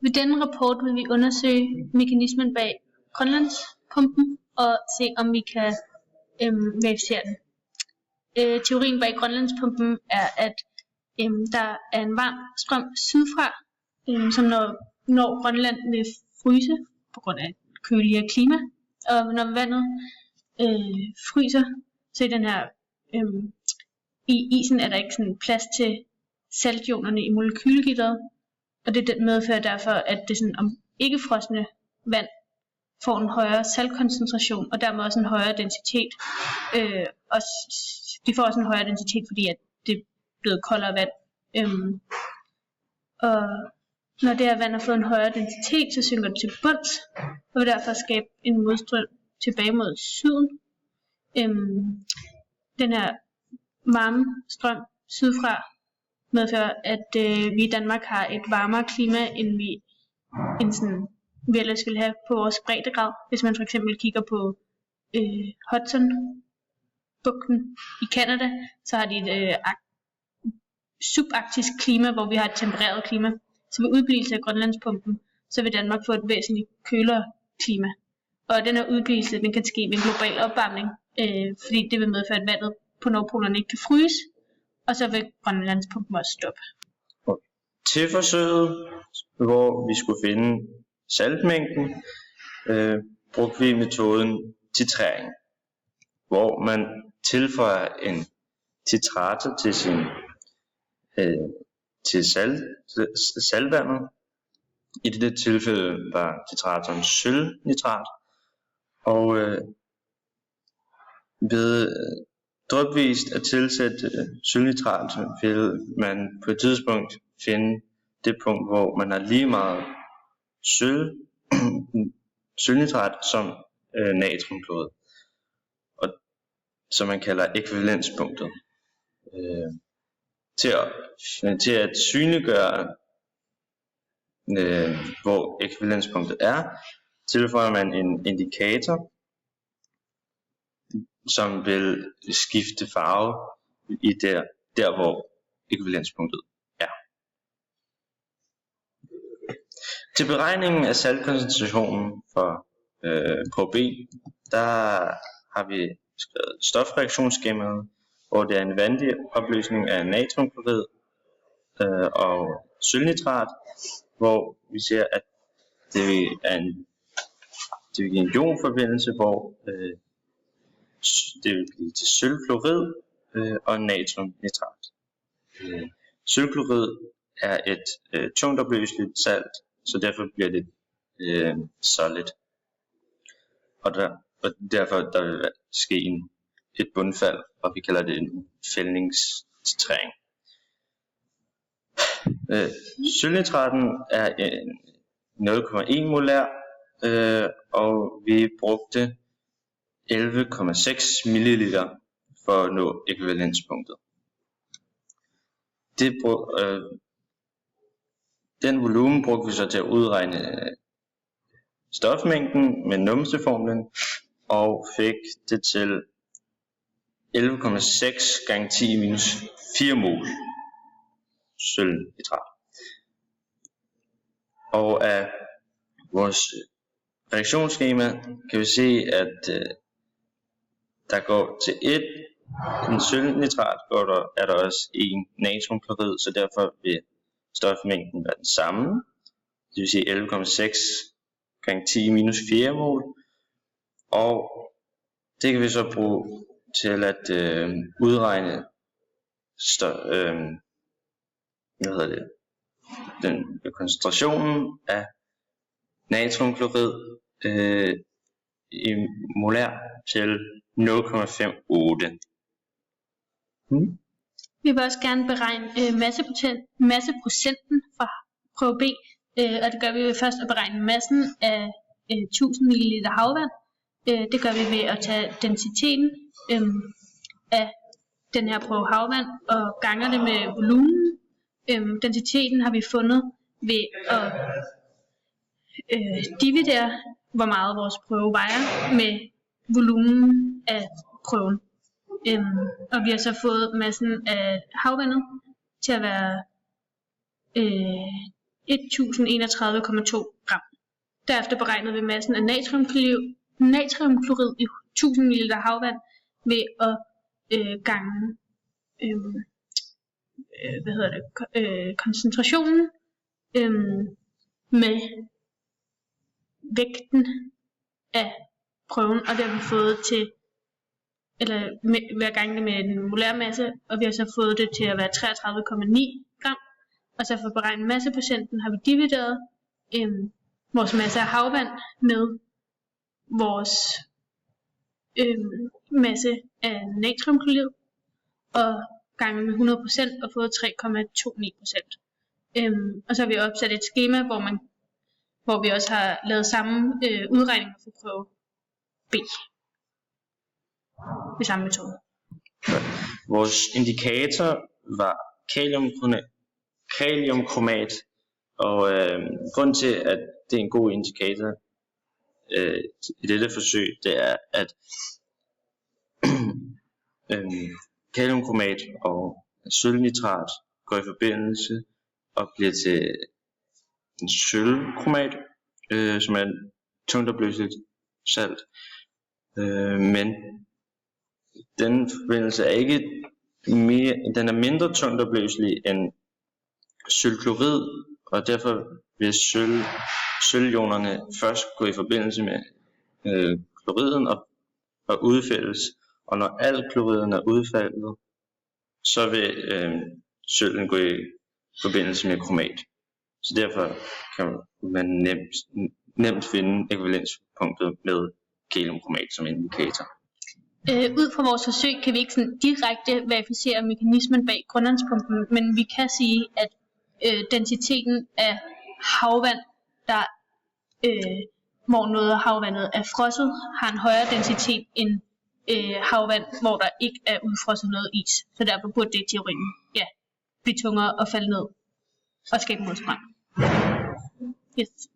Ved denne rapport vil vi undersøge mekanismen bag Grønlandspumpen og se, om vi kan verificere den. Teorien bag Grønlandspumpen er, at der er en varm strøm sydfra, som når Grønland vil fryse på grund af køligere klima. Og når vandet fryser, så i den her i isen er der ikke sådan plads til saltionerne i molekylegitteret, og det medfører derfor, at det sådan, om ikke-frosne vand får en højere saltkoncentration, og dermed også en højere densitet. Og de får også en højere densitet, fordi at det er blevet koldere vand. Og når det her vand har fået en højere densitet, så synker det til bunds, og vil derfor skabe en modstrøm tilbage mod syden. Den her varme strøm sydfra medfører, at vi i Danmark har et varmere klima, end vi ellers ville have på vores breddegrad. Hvis man for eksempel kigger på Hudson-bugten i Canada, så har de et subarktisk klima, hvor vi har et tempereret klima. Så ved udblivelse af Grønlandspumpen, så vil Danmark få et væsentligt kølere klima. Og den her udblivelse, den kan ske ved en global opvarmning, fordi det vil medføre, at vandet på nordpolerne ikke kan fryse, og så vil Grønlandspumpen også stoppe. Til forsøget, hvor vi skulle finde saltmængden, brugte vi metoden titrering, hvor man tilføjer en titrator til saltvandet. I dette tilfælde var titratoren sølvnitrat, og ved drypvist at tilsætte sølvnitrat vil man på et tidspunkt finde det punkt, hvor man har lige meget sølvnitrat som natriumklorid, og som man kalder ekvivalenspunktet. Til at synliggøre hvor ekvivalenspunktet er, tilføjer man en indikator, som vil skifte farve i der hvor ekvivalenspunktet er. Til beregningen af saltkoncentrationen for prøve B, der har vi skrevet stofreaktionsskemaet, hvor det er en vandig opløsning af natriumklorid og sølvnitrat, hvor vi ser, at det vil give en ionforbindelse, hvor det vil blive til sølvklorid og natriumnitrat. Sølvklorid er et tungt opløseligt salt, så derfor bliver det solid. Og derfor der vil ske et bundfald, og vi kalder det en fældningstitrering. Sølvnitraten er 0,1 molær, og vi brugte 11,6 ml for at nå ekvivalenspunktet. Den volumen brugte vi så til at udregne stofmængden med numseformlen, og fik det til 11,6 gange 10 minus 4 mol sølvnitrat. Og af vores reaktionsskema kan vi se, at der går til en sølvnitrat, er der også en natriumklorid, så derfor vil stofmængden være den samme. Det vil sige 11,6 gange 10 minus 4 mol. Og det kan vi så bruge til at udregne den koncentrationen af natriumklorid i molær til 0,58. Vi vil også gerne beregne masseprocenten fra prøve B, og det gør vi ved først at beregne massen af 1000 ml havvand. Det gør vi ved at tage densiteten af den her prøve havvand og ganger det med volumen. Densiteten har vi fundet ved at dividere, hvor meget vores prøve vejer, med volumen af prøven. Og vi har så fået massen af havvandet til at være 1031,2 gram. Derefter beregnede vi massen af natriumklorid i 1000 ml havvand ved at gange koncentrationen med vægten af prøven, og det har vi fået til, ved at gange det med en molær masse, og vi har så fået det til at være 33,9 gram. Og så for at beregne masseprocenten har vi divideret vores masse af havvand med vores masse af natriumklorid og ganget med 100% og fået 3,29%. Og så har vi opsat et skema, hvor vi også har lavet samme udregninger for prøve B ved samme metode. Vores indikator var kaliumkromat, og grunden til, at det er en god indikator i dette forsøg, det er, at kaliumkromat og sølvnitrat går i forbindelse og bliver til en sølvkromat, som er en tungtopløseligt salt. Men den forbindelse er den er mindre tungtopløselig end sølvklorid, og derfor vil sølvionerne først gå i forbindelse med kloriden og udfældes. Og når al kloriden er udfaldet, så vil sølven gå i forbindelse med kromat. Så derfor kan man nemt finde ekvivalenspunktet med kaliumkromat som indikator. Ud fra vores forsøg kan vi ikke sådan direkte verificere mekanismen bag grundvandspumpen, men vi kan sige, at densiteten af havvand, hvor noget af havvandet er frosset, har en højere densitet end havvand, hvor der ikke er udfrosset noget is. Så derfor burde det i teorien blive tungere at falde ned og skabe modstrøm. Yes.